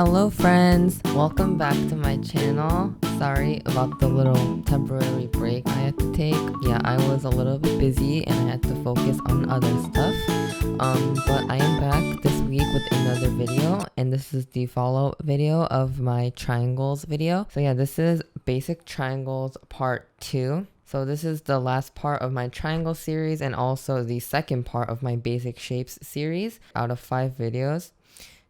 Hello friends, welcome back to my channel. Sorry about the little temporary break I had to take. Yeah, I was a little bit busy and I had to focus on other stuff. But I am back this week with another video, and this is the follow-up video of my triangles video. So yeah, this is basic triangles part 2. So this is the last part of my triangle series and also the second part of my basic shapes series out of 5 videos.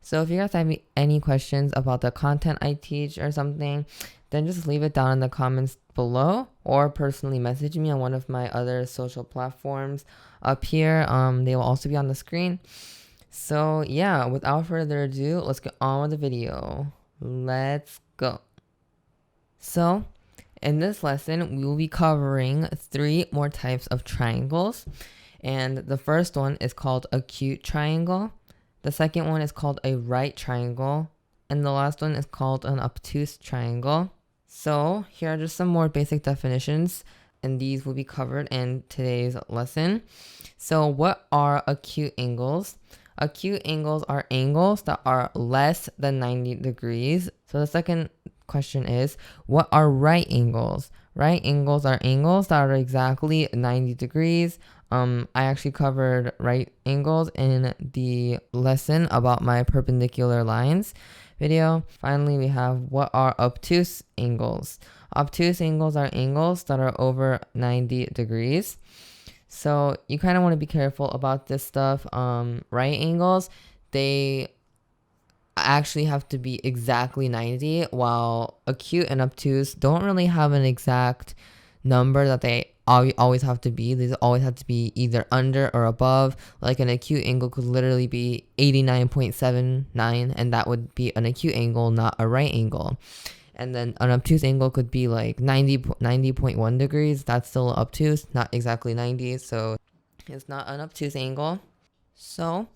So if you guys have any questions about the content I teach or something, then just leave it down in the comments below or personally message me on one of my other social platforms up here. They will also be on the screen. So yeah, without further ado, let's get on with the video. Let's go. So in this lesson, we will be covering 3 more types of triangles. And the first one is called acute triangle. The second one is called a right triangle, and the last one is called an obtuse triangle. So here are just some more basic definitions, and these will be covered in today's lesson. So what are acute angles? Acute angles are angles that are less than 90 degrees. So the second question is, what are right angles? Right angles are angles that are exactly 90 degrees. I actually covered right angles in the lesson about my perpendicular lines video. Finally, we have what are obtuse angles. Obtuse angles are angles that are over 90 degrees. So you kind of want to be careful about this stuff. Right angles, they actually have to be exactly 90, while acute and obtuse don't really have an exact number that they always have to be. These always have to be either under or above. Like an acute angle could literally be 89.79, and that would be an acute angle, not a right angle. And then an obtuse angle could be like 90.1 degrees. That's still obtuse, not exactly 90, so it's not an obtuse angle. So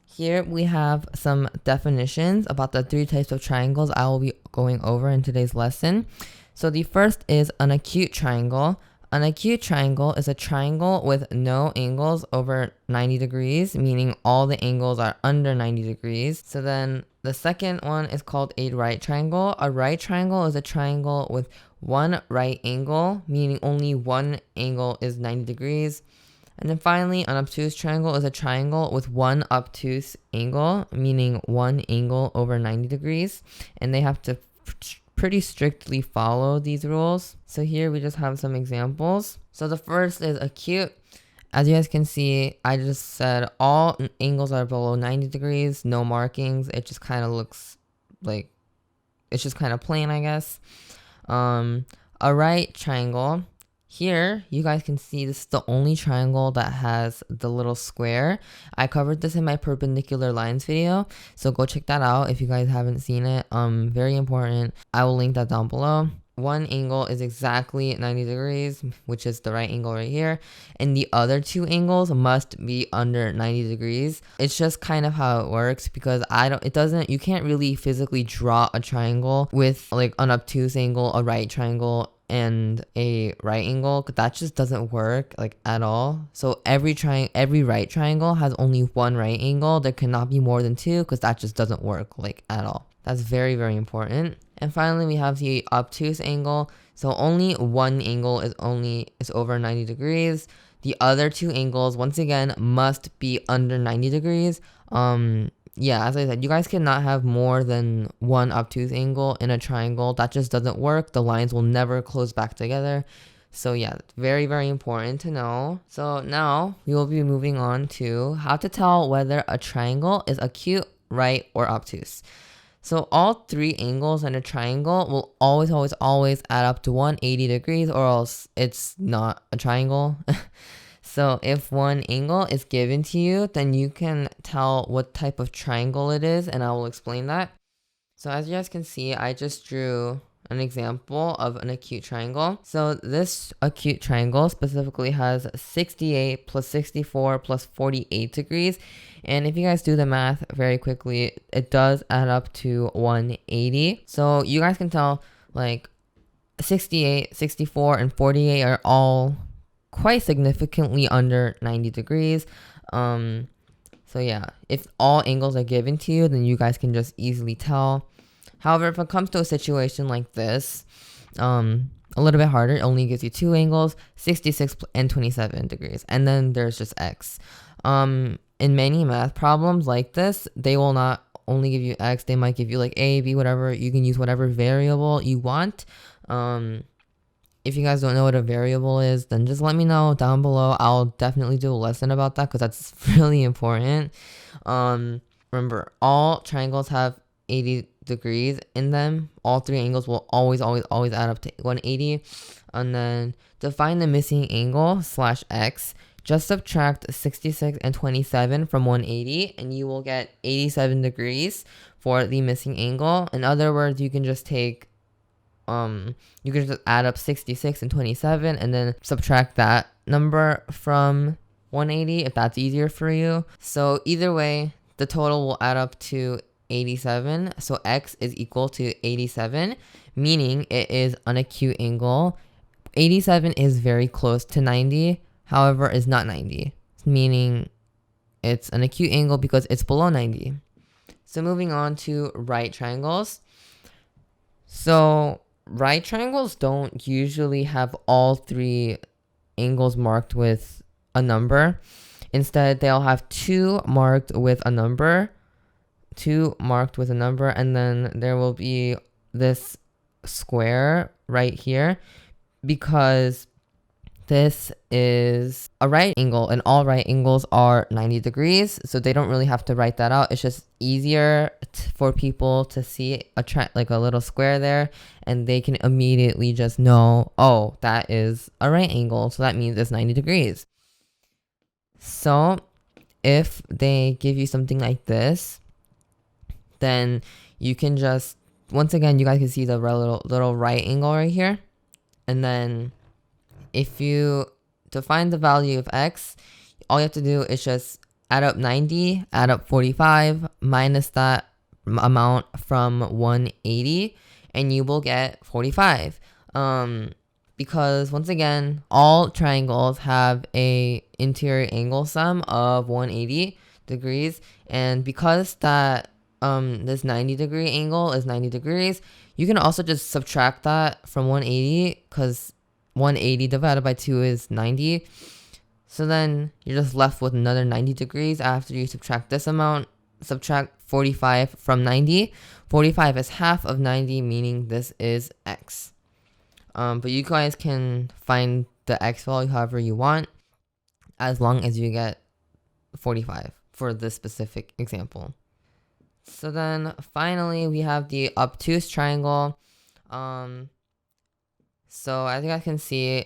here we have some definitions about the 3 types of triangles I will be going over in today's lesson. So the first is an acute triangle. An acute triangle is a triangle with no angles over 90 degrees, meaning all the angles are under 90 degrees. So then the second one is called a right triangle. A right triangle is a triangle with one right angle, meaning only one angle is 90 degrees. And then finally, an obtuse triangle is a triangle with one obtuse angle, meaning one angle over 90 degrees. And they have to pretty strictly follow these rules. So here we just have some examples. So the first is acute. As you guys can see, I just said all angles are below 90 degrees, no markings. It just kind of looks like it's just kind of plain, I guess. A right triangle. Here, you guys can see this is the only triangle that has the little square. I covered this in my perpendicular lines video, so go check that out if you guys haven't seen it. Very important. I will link that down below. One angle is exactly 90 degrees, which is the right angle right here, and the other 2 angles must be under 90 degrees. It's just kind of how it works, because you can't really physically draw a triangle with like an obtuse angle, a right triangle, and a right angle. That just doesn't work like at all. So every right triangle has only one right angle. There cannot be more than 2, because that just doesn't work like at all. That's very, very important. And finally, we have the obtuse angle. So only one angle is over 90 degrees. The other 2 angles, once again, must be under 90 degrees. Yeah, as I said, you guys cannot have more than one obtuse angle in a triangle. That just doesn't work. The lines will never close back together. So yeah, very, very important to know. So now we will be moving on to how to tell whether a triangle is acute, right, or obtuse. So all 3 angles in a triangle will always add up to 180 degrees, or else it's not a triangle. So if one angle is given to you, then you can tell what type of triangle it is, and I will explain that. So as you guys can see, I just drew an example of an acute triangle. So this acute triangle specifically has 68 plus 64 plus 48 degrees. And if you guys do the math very quickly, it does add up to 180. So you guys can tell like 68, 64, and 48 are all quite significantly under 90 degrees. So yeah, if all angles are given to you, then you guys can just easily tell. However, if it comes to a situation like this, a little bit harder, it only gives you two angles, 66 and 27 degrees, and then there's just x. In many math problems like this, they will not only give you x, they might give you like a, b, whatever. You can use whatever variable you want. If you guys don't know what a variable is, then just let me know down below. I'll definitely do a lesson about that because that's really important. Remember, all triangles have 80 degrees in them. All three angles will always add up to 180. And then to find the missing angle /x, just subtract 66 and 27 from 180 and you will get 87 degrees for the missing angle. In other words, you can just take you can just add up 66 and 27 and then subtract that number from 180 if that's easier for you. So either way, the total will add up to 87. So x is equal to 87, meaning it is an acute angle. 87 is very close to 90, however, is not 90, meaning it's an acute angle because it's below 90. So moving on to right triangles. So right triangles don't usually have all three angles marked with a number. Instead, they'll have two marked with a number, and then there will be this square right here because this is a right angle and all right angles are 90 degrees. So they don't really have to write that out. It's just easier for people to see like a little square there and they can immediately just know, oh, that is a right angle. So that means it's 90 degrees. So if they give you something like this, then you can just, once again, you guys can see the little right angle right here. And then to find the value of x, all you have to do is just add up 90, add up 45, minus that amount from 180, and you will get 45. Because once again, all triangles have a interior angle sum of 180 degrees, and because that this 90 degree angle is 90 degrees, you can also just subtract that from 180 because 180 divided by 2 is 90. So then you're just left with another 90 degrees after you subtract this amount. Subtract 45 from 90. 45 is half of 90, meaning this is x. But you guys can find the x value however you want, as long as you get 45 for this specific example. So then finally we have the obtuse triangle. So as you guys can see,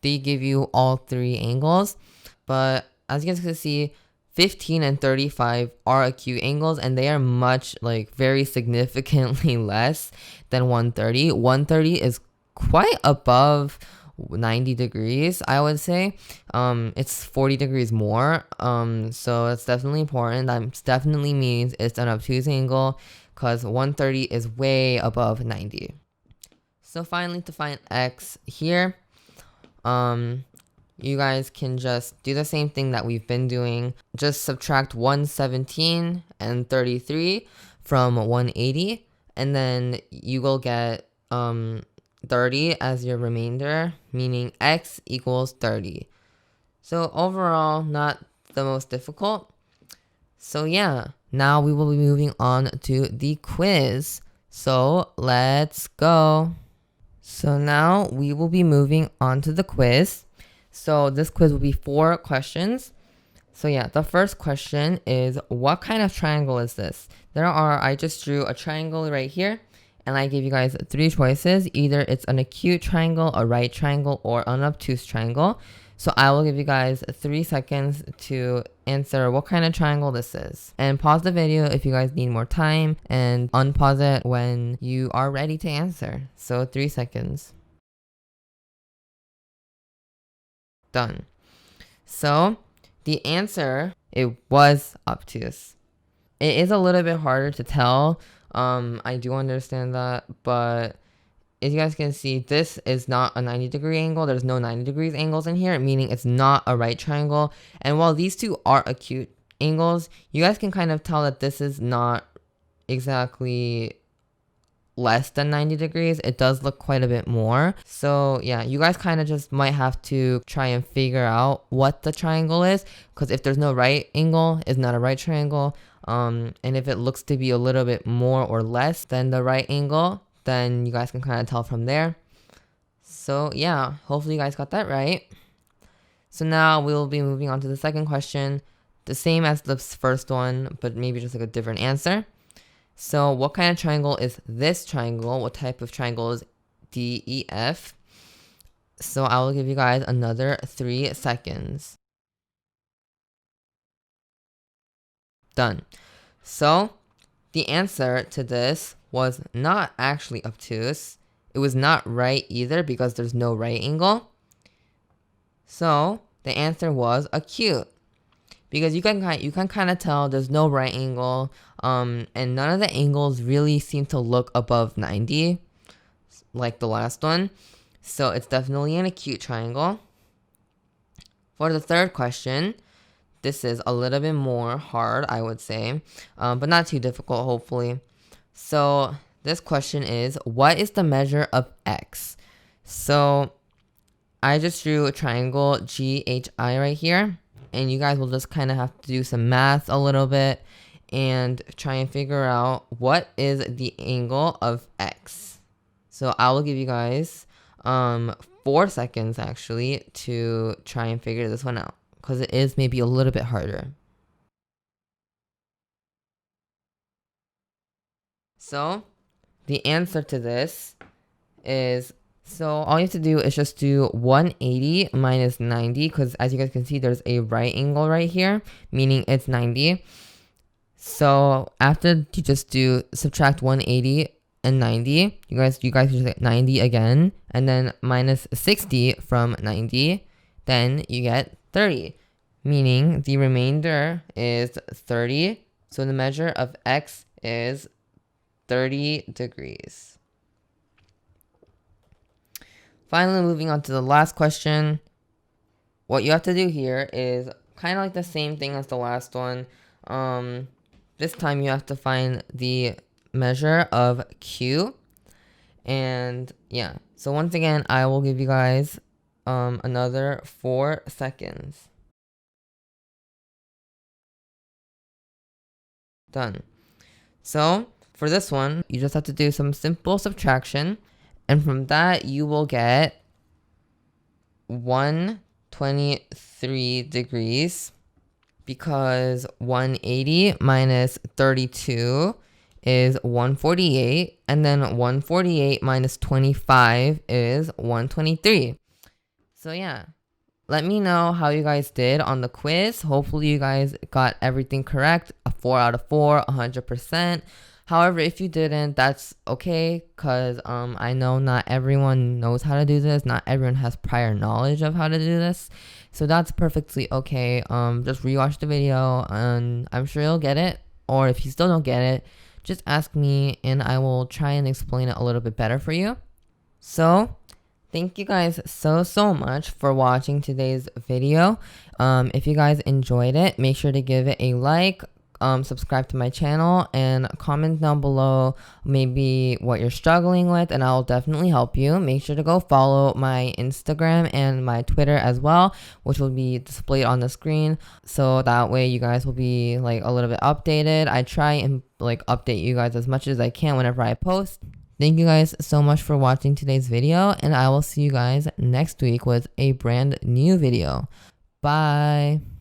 they give you all three angles, but as you guys can see, 15 and 35 are acute angles and they are much, like, very significantly less than 130. 130 is quite above 90 degrees, I would say. It's 40 degrees more. So it's definitely important. That definitely means it's an obtuse angle because 130 is way above 90. So finally, to find x here, you guys can just do the same thing that we've been doing. Just subtract 117 and 33 from 180, and then you will get 30 as your remainder, meaning x equals 30. So overall, not the most difficult. So yeah, now we will be moving on to the quiz. So let's go. So now we will be moving on to the quiz. So this quiz will be 4 questions. So yeah, the first question is, what kind of triangle is this? I just drew a triangle right here, and I gave you guys 3 choices. Either it's an acute triangle, a right triangle, or an obtuse triangle. So I will give you guys 3 seconds to answer what kind of triangle this is. And pause the video if you guys need more time, and unpause it when you are ready to answer. So 3 seconds. Done. So the answer, it was obtuse. It is a little bit harder to tell. I do understand that, but as you guys can see, this is not a 90 degree angle. There's no 90 degrees angles in here, meaning it's not a right triangle. And while these two are acute angles, you guys can kind of tell that this is not exactly less than 90 degrees. It does look quite a bit more. So yeah, you guys kind of just might have to try and figure out what the triangle is, because if there's no right angle, it's not a right triangle. And if it looks to be a little bit more or less than the right angle, then you guys can kind of tell from there. So yeah, hopefully you guys got that right. So now we'll be moving on to the second question, the same as the first one, but maybe just like a different answer. So what kind of triangle is this triangle? What type of triangle is DEF? So I will give you guys another 3 seconds. Done. So the answer to this was not actually obtuse. It was not right either because there's no right angle. So the answer was acute. Because you can kind of tell there's no right angle, and none of the angles really seem to look above 90, like the last one. So it's definitely an acute triangle. For the third question, this is a little bit more hard, I would say, but not too difficult, hopefully. So this question is, what is the measure of x? So I just drew a triangle GHI right here. And you guys will just kind of have to do some math a little bit and try and figure out what is the angle of x. So I will give you guys 4 seconds actually to try and figure this one out, because it is maybe a little bit harder. So the answer to this is, so all you have to do is just do 180 minus 90, because as you guys can see, there's a right angle right here, meaning it's 90. So after you just do subtract 180 and 90, you guys just get 90 again, and then minus 60 from 90, then you get 30, meaning the remainder is 30. So the measure of x is 30 degrees. Finally, moving on to the last question. What you have to do here is kind of like the same thing as the last one. This time you have to find the measure of Q. And yeah, so once again, I will give you guys another 4 seconds. Done. So for this one, you just have to do some simple subtraction. And from that, you will get 123 degrees, because 180 minus 32 is 148. And then 148 minus 25 is 123. So yeah, let me know how you guys did on the quiz. Hopefully you guys got everything correct, a 4 out of 4, 100%. However, if you didn't, that's okay, because I know not everyone knows how to do this. Not everyone has prior knowledge of how to do this. So that's perfectly okay. Just rewatch the video and I'm sure you'll get it. Or if you still don't get it, just ask me and I will try and explain it a little bit better for you. So thank you guys so much for watching today's video. If you guys enjoyed it, make sure to give it a like. Subscribe to my channel and comment down below maybe what you're struggling with, and I'll definitely help you. Make sure to go follow my Instagram and my Twitter as well, which will be displayed on the screen, so that way you guys will be like a little bit updated. I try and like update you guys as much as I can whenever I post. Thank you guys so much for watching today's video, and I will see you guys next week with a brand new video. Bye.